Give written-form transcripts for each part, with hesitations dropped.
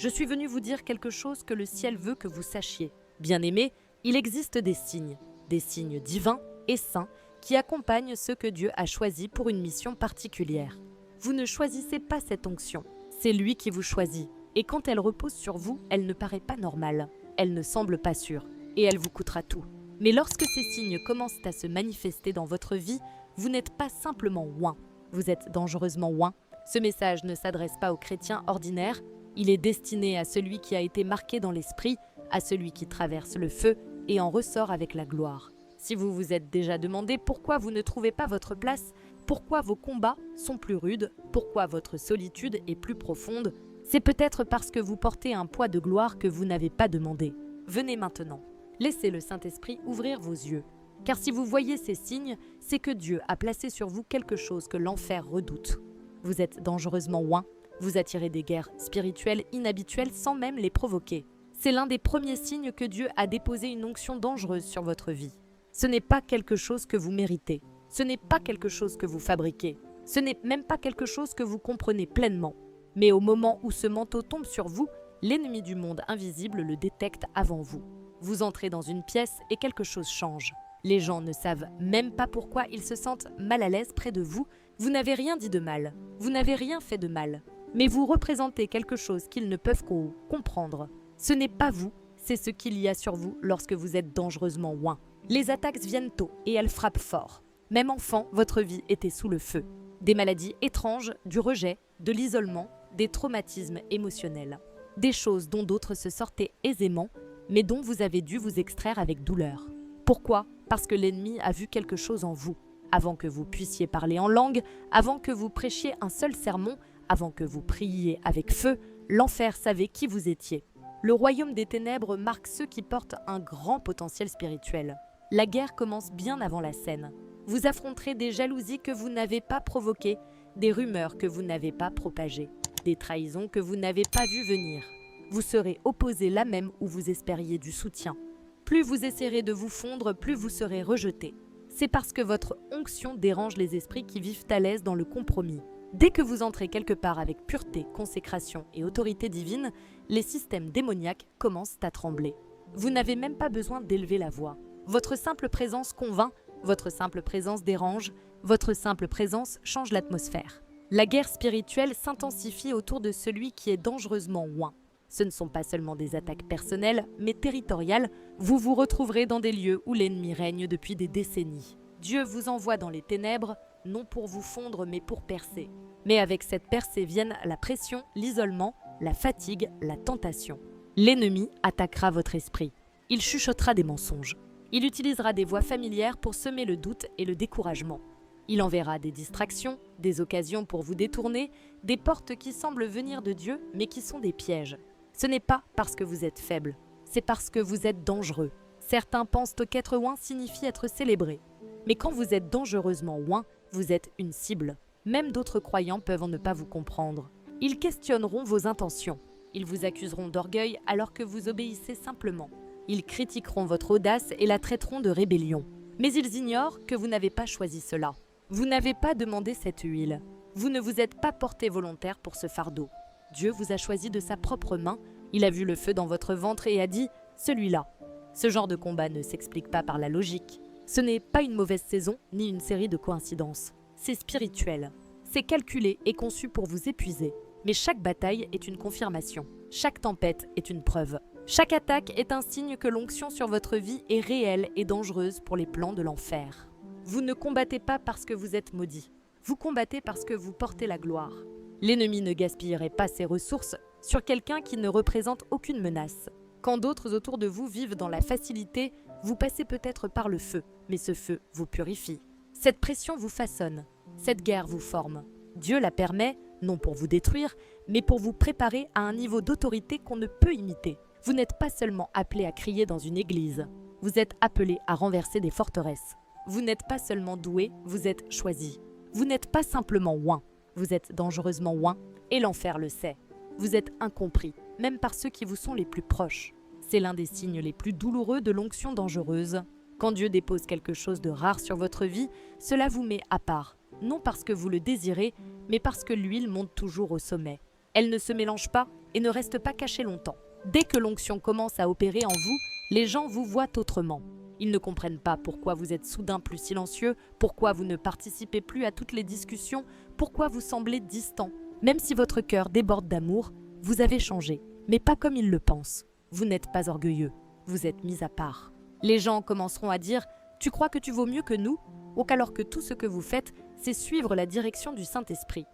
Je suis venu vous dire quelque chose que le ciel veut que vous sachiez. Bien-aimés, il existe des signes divins et saints qui accompagnent ceux que Dieu a choisis pour une mission particulière. Vous ne choisissez pas cette onction, c'est lui qui vous choisit. Et quand elle repose sur vous, elle ne paraît pas normale, elle ne semble pas sûre, et elle vous coûtera tout. Mais lorsque ces signes commencent à se manifester dans votre vie, vous n'êtes pas simplement oint, vous êtes dangereusement oint. Ce message ne s'adresse pas aux chrétiens ordinaires, il est destiné à celui qui a été marqué dans l'esprit, à celui qui traverse le feu et en ressort avec la gloire. Si vous vous êtes déjà demandé pourquoi vous ne trouvez pas votre place, pourquoi vos combats sont plus rudes, pourquoi votre solitude est plus profonde, c'est peut-être parce que vous portez un poids de gloire que vous n'avez pas demandé. Venez maintenant. Laissez le Saint-Esprit ouvrir vos yeux. Car si vous voyez ces signes, c'est que Dieu a placé sur vous quelque chose que l'enfer redoute. Vous êtes dangereusement oint, vous attirez des guerres spirituelles inhabituelles sans même les provoquer. C'est l'un des premiers signes que Dieu a déposé une onction dangereuse sur votre vie. Ce n'est pas quelque chose que vous méritez. Ce n'est pas quelque chose que vous fabriquez. Ce n'est même pas quelque chose que vous comprenez pleinement. Mais au moment où ce manteau tombe sur vous, l'ennemi du monde invisible le détecte avant vous. Vous entrez dans une pièce et quelque chose change. Les gens ne savent même pas pourquoi ils se sentent mal à l'aise près de vous. Vous n'avez rien dit de mal. Vous n'avez rien fait de mal. Mais vous représentez quelque chose qu'ils ne peuvent comprendre. Ce n'est pas vous, c'est ce qu'il y a sur vous lorsque vous êtes dangereusement oint. Les attaques viennent tôt et elles frappent fort. Même enfant, votre vie était sous le feu. Des maladies étranges, du rejet, de l'isolement, des traumatismes émotionnels. Des choses dont d'autres se sortaient aisément, mais dont vous avez dû vous extraire avec douleur. Pourquoi ? Parce que l'ennemi a vu quelque chose en vous. Avant que vous puissiez parler en langue, avant que vous prêchiez un seul sermon, avant que vous priiez avec feu, l'enfer savait qui vous étiez. Le royaume des ténèbres marque ceux qui portent un grand potentiel spirituel. La guerre commence bien avant la scène. Vous affronterez des jalousies que vous n'avez pas provoquées, des rumeurs que vous n'avez pas propagées, des trahisons que vous n'avez pas vues venir. Vous serez opposé là même où vous espériez du soutien. Plus vous essaierez de vous fondre, plus vous serez rejeté. C'est parce que votre onction dérange les esprits qui vivent à l'aise dans le compromis. Dès que vous entrez quelque part avec pureté, consécration et autorité divine, les systèmes démoniaques commencent à trembler. Vous n'avez même pas besoin d'élever la voix. Votre simple présence convainc, votre simple présence dérange, votre simple présence change l'atmosphère. La guerre spirituelle s'intensifie autour de celui qui est dangereusement oint. Ce ne sont pas seulement des attaques personnelles, mais territoriales. Vous vous retrouverez dans des lieux où l'ennemi règne depuis des décennies. Dieu vous envoie dans les ténèbres, non pour vous fondre, mais pour percer. Mais avec cette percée viennent la pression, l'isolement, la fatigue, la tentation. L'ennemi attaquera votre esprit. Il chuchotera des mensonges. Il utilisera des voix familières pour semer le doute et le découragement. Il enverra des distractions, des occasions pour vous détourner, des portes qui semblent venir de Dieu, mais qui sont des pièges. Ce n'est pas parce que vous êtes faible, c'est parce que vous êtes dangereux. Certains pensent qu'être oint signifie être célébré. Mais quand vous êtes dangereusement oint, vous êtes une cible. Même d'autres croyants peuvent ne pas vous comprendre. Ils questionneront vos intentions. Ils vous accuseront d'orgueil alors que vous obéissez simplement. Ils critiqueront votre audace et la traiteront de rébellion. Mais ils ignorent que vous n'avez pas choisi cela. Vous n'avez pas demandé cette huile. Vous ne vous êtes pas porté volontaire pour ce fardeau. Dieu vous a choisi de sa propre main. Il a vu le feu dans votre ventre et a dit « celui-là ». Ce genre de combat ne s'explique pas par la logique. Ce n'est pas une mauvaise saison ni une série de coïncidences. C'est spirituel. C'est calculé et conçu pour vous épuiser. Mais chaque bataille est une confirmation. Chaque tempête est une preuve. Chaque attaque est un signe que l'onction sur votre vie est réelle et dangereuse pour les plans de l'enfer. Vous ne combattez pas parce que vous êtes maudit. Vous combattez parce que vous portez la gloire. L'ennemi ne gaspillerait pas ses ressources sur quelqu'un qui ne représente aucune menace. Quand d'autres autour de vous vivent dans la facilité, vous passez peut-être par le feu, mais ce feu vous purifie. Cette pression vous façonne, cette guerre vous forme. Dieu la permet, non pour vous détruire, mais pour vous préparer à un niveau d'autorité qu'on ne peut imiter. Vous n'êtes pas seulement appelé à crier dans une église, vous êtes appelé à renverser des forteresses. Vous n'êtes pas seulement doué, vous êtes choisi. Vous n'êtes pas simplement oint, vous êtes dangereusement oint, et l'enfer le sait. Vous êtes incompris, même par ceux qui vous sont les plus proches. C'est l'un des signes les plus douloureux de l'onction dangereuse. Quand Dieu dépose quelque chose de rare sur votre vie, cela vous met à part, non parce que vous le désirez, mais parce que l'huile monte toujours au sommet. Elle ne se mélange pas et ne reste pas cachée longtemps. Dès que l'onction commence à opérer en vous, les gens vous voient autrement. Ils ne comprennent pas pourquoi vous êtes soudain plus silencieux, pourquoi vous ne participez plus à toutes les discussions, pourquoi vous semblez distant. Même si votre cœur déborde d'amour, vous avez changé, mais pas comme ils le pensent. Vous n'êtes pas orgueilleux, vous êtes mis à part. Les gens commenceront à dire « Tu crois que tu vaux mieux que nous ?» ou qu'alors que tout ce que vous faites, c'est suivre la direction du Saint-Esprit.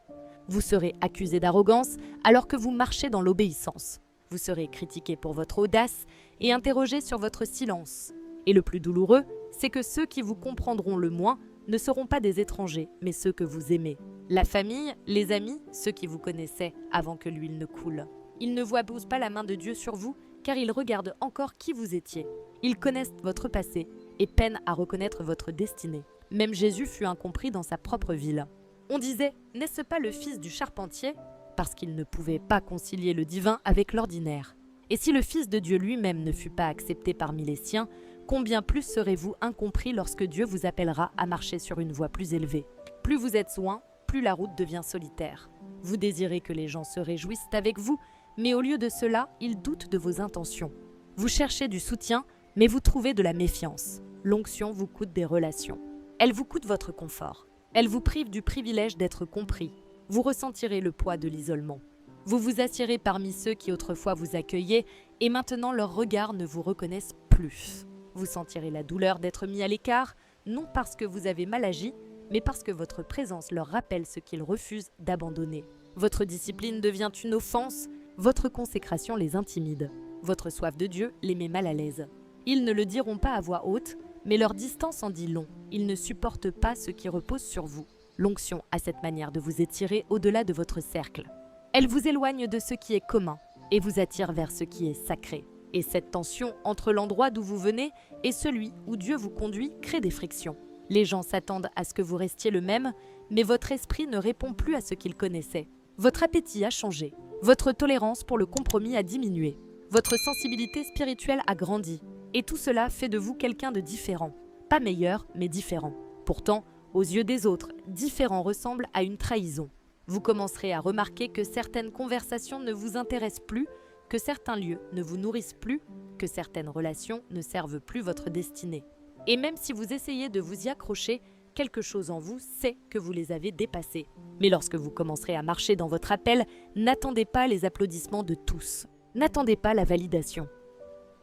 Vous serez accusé d'arrogance alors que vous marchez dans l'obéissance. Vous serez critiqué pour votre audace et interrogé sur votre silence. Et le plus douloureux, c'est que ceux qui vous comprendront le moins ne seront pas des étrangers, mais ceux que vous aimez. La famille, les amis, ceux qui vous connaissaient avant que l'huile ne coule. Ils ne voient pas la main de Dieu sur vous, car ils regardent encore qui vous étiez. Ils connaissent votre passé et peinent à reconnaître votre destinée. Même Jésus fut incompris dans sa propre ville. On disait « N'est-ce pas le fils du charpentier ?» parce qu'il ne pouvait pas concilier le divin avec l'ordinaire. Et si le Fils de Dieu lui-même ne fut pas accepté parmi les siens, combien plus serez-vous incompris lorsque Dieu vous appellera à marcher sur une voie plus élevée. Plus vous êtes loin, plus la route devient solitaire. Vous désirez que les gens se réjouissent avec vous, mais au lieu de cela, ils doutent de vos intentions. Vous cherchez du soutien, mais vous trouvez de la méfiance. L'onction vous coûte des relations. Elle vous coûte votre confort. Elle vous prive du privilège d'être compris. Vous ressentirez le poids de l'isolement. Vous vous assiérez parmi ceux qui autrefois vous accueillaient et maintenant leurs regards ne vous reconnaissent plus. Vous sentirez la douleur d'être mis à l'écart, non parce que vous avez mal agi, mais parce que votre présence leur rappelle ce qu'ils refusent d'abandonner. Votre discipline devient une offense, votre consécration les intimide. Votre soif de Dieu les met mal à l'aise. Ils ne le diront pas à voix haute, mais leur distance en dit long. Ils ne supportent pas ce qui repose sur vous. L'onction a cette manière de vous étirer au-delà de votre cercle. Elle vous éloigne de ce qui est commun et vous attire vers ce qui est sacré. Et cette tension entre l'endroit d'où vous venez et celui où Dieu vous conduit crée des frictions. Les gens s'attendent à ce que vous restiez le même, mais votre esprit ne répond plus à ce qu'il connaissait. Votre appétit a changé. Votre tolérance pour le compromis a diminué. Votre sensibilité spirituelle a grandi. Et tout cela fait de vous quelqu'un de différent. Pas meilleur, mais différent. Pourtant, aux yeux des autres, différent ressemble à une trahison. Vous commencerez à remarquer que certaines conversations ne vous intéressent plus, que certains lieux ne vous nourrissent plus, que certaines relations ne servent plus votre destinée. Et même si vous essayez de vous y accrocher, quelque chose en vous sait que vous les avez dépassés. Mais lorsque vous commencerez à marcher dans votre appel, n'attendez pas les applaudissements de tous. N'attendez pas la validation.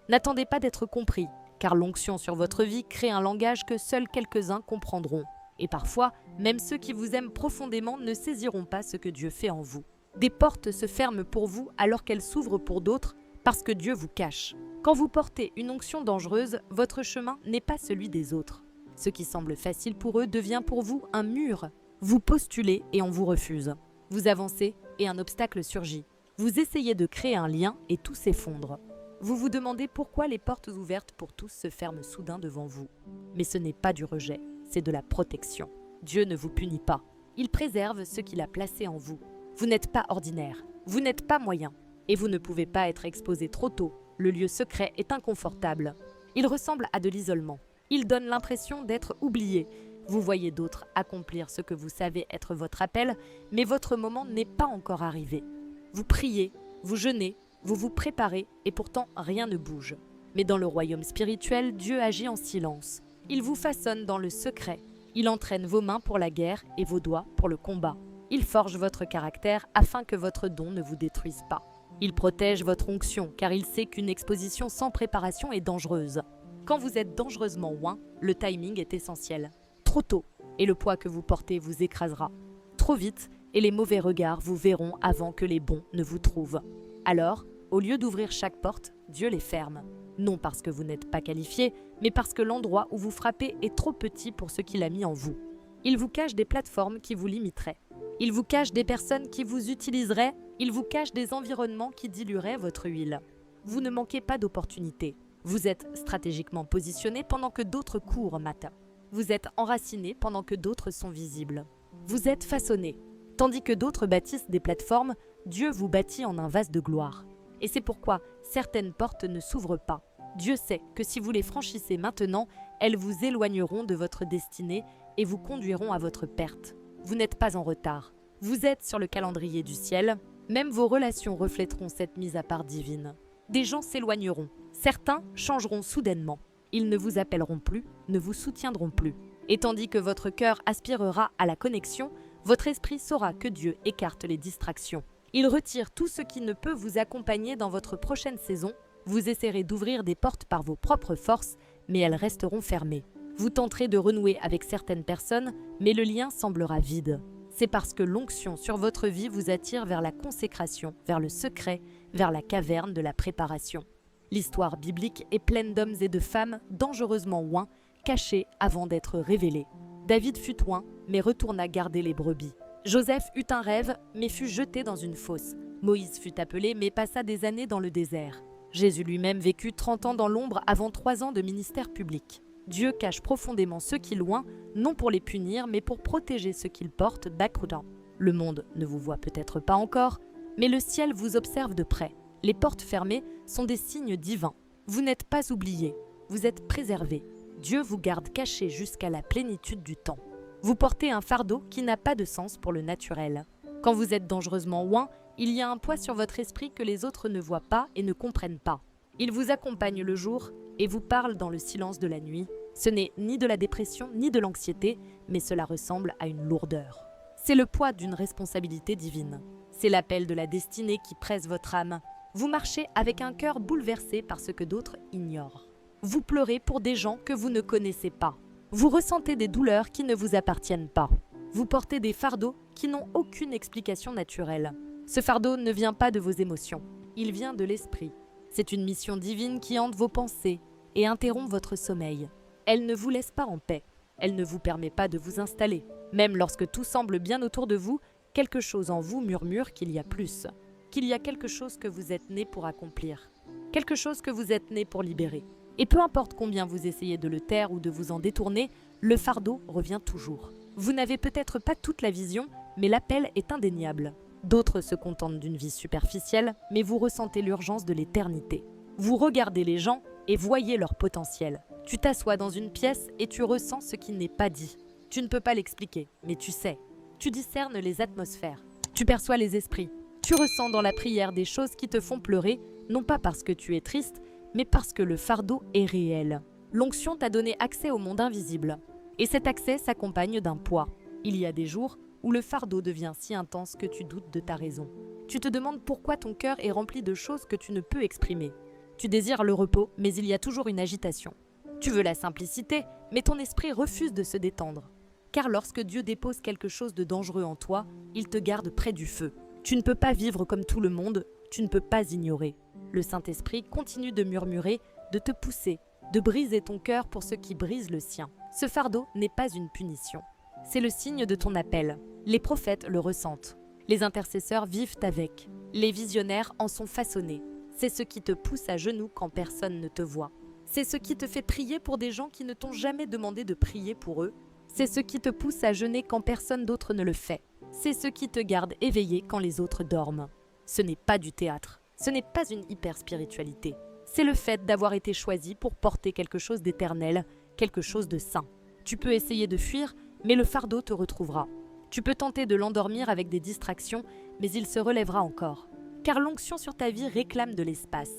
N'attendez pas d'être compris, car l'onction sur votre vie crée un langage que seuls quelques-uns comprendront. Et parfois, même ceux qui vous aiment profondément ne saisiront pas ce que Dieu fait en vous. Des portes se ferment pour vous alors qu'elles s'ouvrent pour d'autres parce que Dieu vous cache. Quand vous portez une onction dangereuse, votre chemin n'est pas celui des autres. Ce qui semble facile pour eux devient pour vous un mur. Vous postulez et on vous refuse. Vous avancez et un obstacle surgit. Vous essayez de créer un lien et tout s'effondre. Vous vous demandez pourquoi les portes ouvertes pour tous se ferment soudain devant vous. Mais ce n'est pas du rejet, c'est de la protection. Dieu ne vous punit pas. Il préserve ce qu'il a placé en vous. Vous n'êtes pas ordinaire, vous n'êtes pas moyen. Et vous ne pouvez pas être exposé trop tôt. Le lieu secret est inconfortable. Il ressemble à de l'isolement. Il donne l'impression d'être oublié. Vous voyez d'autres accomplir ce que vous savez être votre appel, mais votre moment n'est pas encore arrivé. Vous priez, vous jeûnez, vous vous préparez et pourtant rien ne bouge. Mais dans le royaume spirituel, Dieu agit en silence. Il vous façonne dans le secret. Il entraîne vos mains pour la guerre et vos doigts pour le combat. Il forge votre caractère afin que votre don ne vous détruise pas. Il protège votre onction car il sait qu'une exposition sans préparation est dangereuse. Quand vous êtes dangereusement loin, le timing est essentiel. Trop tôt, et le poids que vous portez vous écrasera. Trop vite, et les mauvais regards vous verront avant que les bons ne vous trouvent. Alors, au lieu d'ouvrir chaque porte, Dieu les ferme. Non parce que vous n'êtes pas qualifié, mais parce que l'endroit où vous frappez est trop petit pour ce qu'il a mis en vous. Il vous cache des plateformes qui vous limiteraient. Il vous cache des personnes qui vous utiliseraient. Il vous cache des environnements qui dilueraient votre huile. Vous ne manquez pas d'opportunités. Vous êtes stratégiquement positionné pendant que d'autres courent matin. Vous êtes enraciné pendant que d'autres sont visibles. Vous êtes façonné. Tandis que d'autres bâtissent des plateformes, Dieu vous bâtit en un vase de gloire. Et c'est pourquoi certaines portes ne s'ouvrent pas. Dieu sait que si vous les franchissez maintenant, elles vous éloigneront de votre destinée et vous conduiront à votre perte. Vous n'êtes pas en retard. Vous êtes sur le calendrier du ciel Même vos relations reflèteront cette mise à part divine. Des gens s'éloigneront. Certains changeront soudainement. Ils ne vous appelleront plus, ne vous soutiendront plus. Et tandis que votre cœur aspirera à la connexion, votre esprit saura que Dieu écarte les distractions. Il retire tout ce qui ne peut vous accompagner dans votre prochaine saison. Vous essaierez d'ouvrir des portes par vos propres forces, mais elles resteront fermées. Vous tenterez de renouer avec certaines personnes, mais le lien semblera vide. C'est parce que l'onction sur votre vie vous attire vers la consécration, vers le secret, vers la caverne de la préparation. L'histoire biblique est pleine d'hommes et de femmes dangereusement oints, cachés avant d'être révélés. David fut oint, mais retourna garder les brebis. Joseph eut un rêve, mais fut jeté dans une fosse. Moïse fut appelé, mais passa des années dans le désert. Jésus lui-même vécut 30 ans dans l'ombre avant 3 ans de ministère public. Dieu cache profondément ceux qui loin, non pour les punir, mais pour protéger ceux qu'il porte background. Le monde ne vous voit peut-être pas encore, mais le ciel vous observe de près. Les portes fermées sont des signes divins. Vous n'êtes pas oubliés, vous êtes préservés. Dieu vous garde caché jusqu'à la plénitude du temps. Vous portez un fardeau qui n'a pas de sens pour le naturel. Quand vous êtes dangereusement oint, il y a un poids sur votre esprit que les autres ne voient pas et ne comprennent pas. Il vous accompagne le jour et vous parle dans le silence de la nuit. Ce n'est ni de la dépression ni de l'anxiété, mais cela ressemble à une lourdeur. C'est le poids d'une responsabilité divine. C'est l'appel de la destinée qui presse votre âme. Vous marchez avec un cœur bouleversé par ce que d'autres ignorent. Vous pleurez pour des gens que vous ne connaissez pas. Vous ressentez des douleurs qui ne vous appartiennent pas. Vous portez des fardeaux qui n'ont aucune explication naturelle. Ce fardeau ne vient pas de vos émotions, il vient de l'esprit. C'est une mission divine qui hante vos pensées et interrompt votre sommeil. Elle ne vous laisse pas en paix, elle ne vous permet pas de vous installer. Même lorsque tout semble bien autour de vous, quelque chose en vous murmure qu'il y a plus, qu'il y a quelque chose que vous êtes né pour accomplir, quelque chose que vous êtes né pour libérer. Et peu importe combien vous essayez de le taire ou de vous en détourner, le fardeau revient toujours. Vous n'avez peut-être pas toute la vision, mais l'appel est indéniable. D'autres se contentent d'une vie superficielle, mais vous ressentez l'urgence de l'éternité. Vous regardez les gens et voyez leur potentiel. Tu t'assois dans une pièce et tu ressens ce qui n'est pas dit. Tu ne peux pas l'expliquer, mais tu sais. Tu discernes les atmosphères. Tu perçois les esprits. Tu ressens dans la prière des choses qui te font pleurer, non pas parce que tu es triste, mais parce que le fardeau est réel. L'onction t'a donné accès au monde invisible. Et cet accès s'accompagne d'un poids. Il y a des jours où le fardeau devient si intense que tu doutes de ta raison. Tu te demandes pourquoi ton cœur est rempli de choses que tu ne peux exprimer. Tu désires le repos, mais il y a toujours une agitation. Tu veux la simplicité, mais ton esprit refuse de se détendre. Car lorsque Dieu dépose quelque chose de dangereux en toi, il te garde près du feu. Tu ne peux pas vivre comme tout le monde, tu ne peux pas ignorer. Le Saint-Esprit continue de murmurer, de te pousser, de briser ton cœur pour ceux qui brisent le sien. Ce fardeau n'est pas une punition. C'est le signe de ton appel. Les prophètes le ressentent. Les intercesseurs vivent avec. Les visionnaires en sont façonnés. C'est ce qui te pousse à genoux quand personne ne te voit. C'est ce qui te fait prier pour des gens qui ne t'ont jamais demandé de prier pour eux. C'est ce qui te pousse à jeûner quand personne d'autre ne le fait. C'est ce qui te garde éveillé quand les autres dorment. Ce n'est pas du théâtre. Ce n'est pas une hyper-spiritualité. C'est le fait d'avoir été choisi pour porter quelque chose d'éternel, quelque chose de saint. Tu peux essayer de fuir, mais le fardeau te retrouvera. Tu peux tenter de l'endormir avec des distractions, mais il se relèvera encore. Car l'onction sur ta vie réclame de l'espace.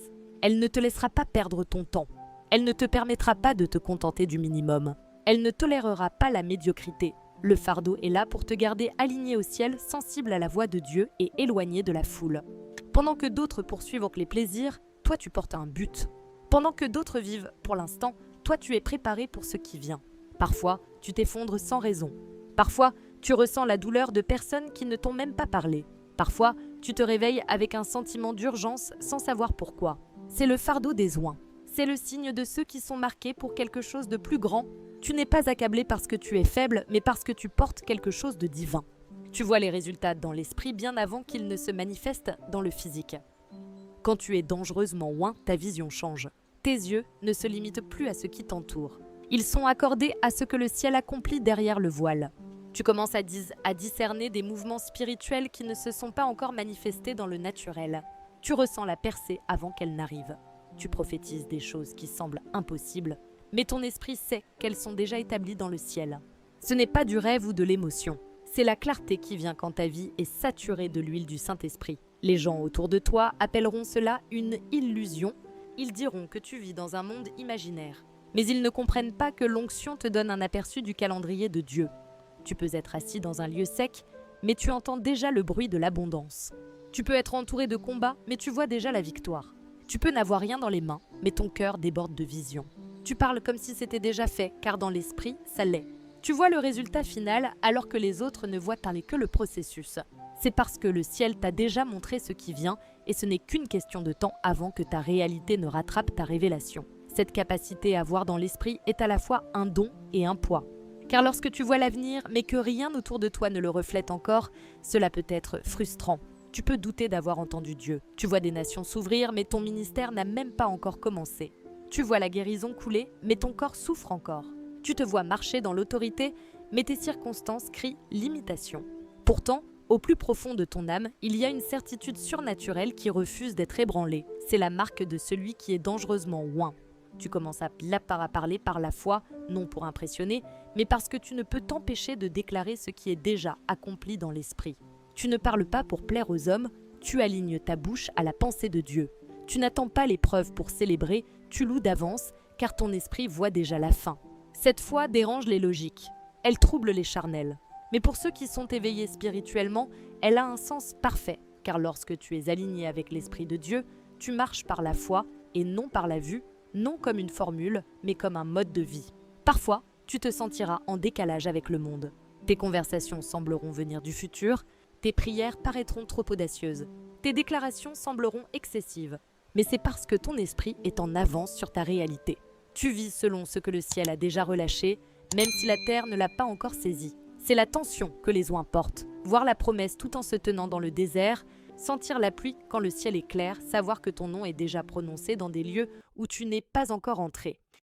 Elle ne te laissera pas perdre ton temps. Elle ne te permettra pas de te contenter du minimum. Elle ne tolérera pas la médiocrité. Le fardeau est là pour te garder aligné au ciel, sensible à la voix de Dieu et éloigné de la foule. Pendant que d'autres poursuivent les plaisirs, toi tu portes un but. Pendant que d'autres vivent pour l'instant, toi tu es préparé pour ce qui vient. Parfois, tu t'effondres sans raison. Parfois, tu ressens la douleur de personnes qui ne t'ont même pas parlé. Parfois, tu te réveilles avec un sentiment d'urgence sans savoir pourquoi. C'est le fardeau des oints. C'est le signe de ceux qui sont marqués pour quelque chose de plus grand. Tu n'es pas accablé parce que tu es faible, mais parce que tu portes quelque chose de divin. Tu vois les résultats dans l'esprit bien avant qu'ils ne se manifestent dans le physique. Quand tu es dangereusement oint, ta vision change. Tes yeux ne se limitent plus à ce qui t'entoure. Ils sont accordés à ce que le ciel accomplit derrière le voile. Tu commences à discerner des mouvements spirituels qui ne se sont pas encore manifestés dans le naturel. Tu ressens la percée avant qu'elle n'arrive. Tu prophétises des choses qui semblent impossibles, mais ton esprit sait qu'elles sont déjà établies dans le ciel. Ce n'est pas du rêve ou de l'émotion. C'est la clarté qui vient quand ta vie est saturée de l'huile du Saint-Esprit. Les gens autour de toi appelleront cela une illusion. Ils diront que tu vis dans un monde imaginaire. Mais ils ne comprennent pas que l'onction te donne un aperçu du calendrier de Dieu. Tu peux être assis dans un lieu sec, mais tu entends déjà le bruit de l'abondance. Tu peux être entouré de combats, mais tu vois déjà la victoire. Tu peux n'avoir rien dans les mains, mais ton cœur déborde de vision. Tu parles comme si c'était déjà fait, car dans l'esprit, ça l'est. Tu vois le résultat final alors que les autres ne voient que le processus. C'est parce que le ciel t'a déjà montré ce qui vient et ce n'est qu'une question de temps avant que ta réalité ne rattrape ta révélation. Cette capacité à voir dans l'esprit est à la fois un don et un poids. Car lorsque tu vois l'avenir mais que rien autour de toi ne le reflète encore, cela peut être frustrant. Tu peux douter d'avoir entendu Dieu. Tu vois des nations s'ouvrir mais ton ministère n'a même pas encore commencé. Tu vois la guérison couler mais ton corps souffre encore. Tu te vois marcher dans l'autorité mais tes circonstances crient l'imitation. Pourtant, au plus profond de ton âme, il y a une certitude surnaturelle qui refuse d'être ébranlée. C'est la marque de celui qui est dangereusement oint. Tu commences à parler par la foi, non pour impressionner, mais parce que tu ne peux t'empêcher de déclarer ce qui est déjà accompli dans l'esprit. Tu ne parles pas pour plaire aux hommes, tu alignes ta bouche à la pensée de Dieu. Tu n'attends pas l'épreuve pour célébrer, tu loues d'avance, car ton esprit voit déjà la fin. Cette foi dérange les logiques, elle trouble les charnels. Mais pour ceux qui sont éveillés spirituellement, elle a un sens parfait, car lorsque tu es aligné avec l'Esprit de Dieu, tu marches par la foi et non par la vue, non comme une formule, mais comme un mode de vie. Parfois, tu te sentiras en décalage avec le monde. Tes conversations sembleront venir du futur, tes prières paraîtront trop audacieuses, tes déclarations sembleront excessives, mais c'est parce que ton esprit est en avance sur ta réalité. Tu vis selon ce que le ciel a déjà relâché, même si la terre ne l'a pas encore saisi. C'est la tension que les oins portent. Voir la promesse tout en se tenant dans le désert, sentir la pluie quand le ciel est clair, savoir que ton nom est déjà prononcé dans des lieux où tu n'es pas encore entré.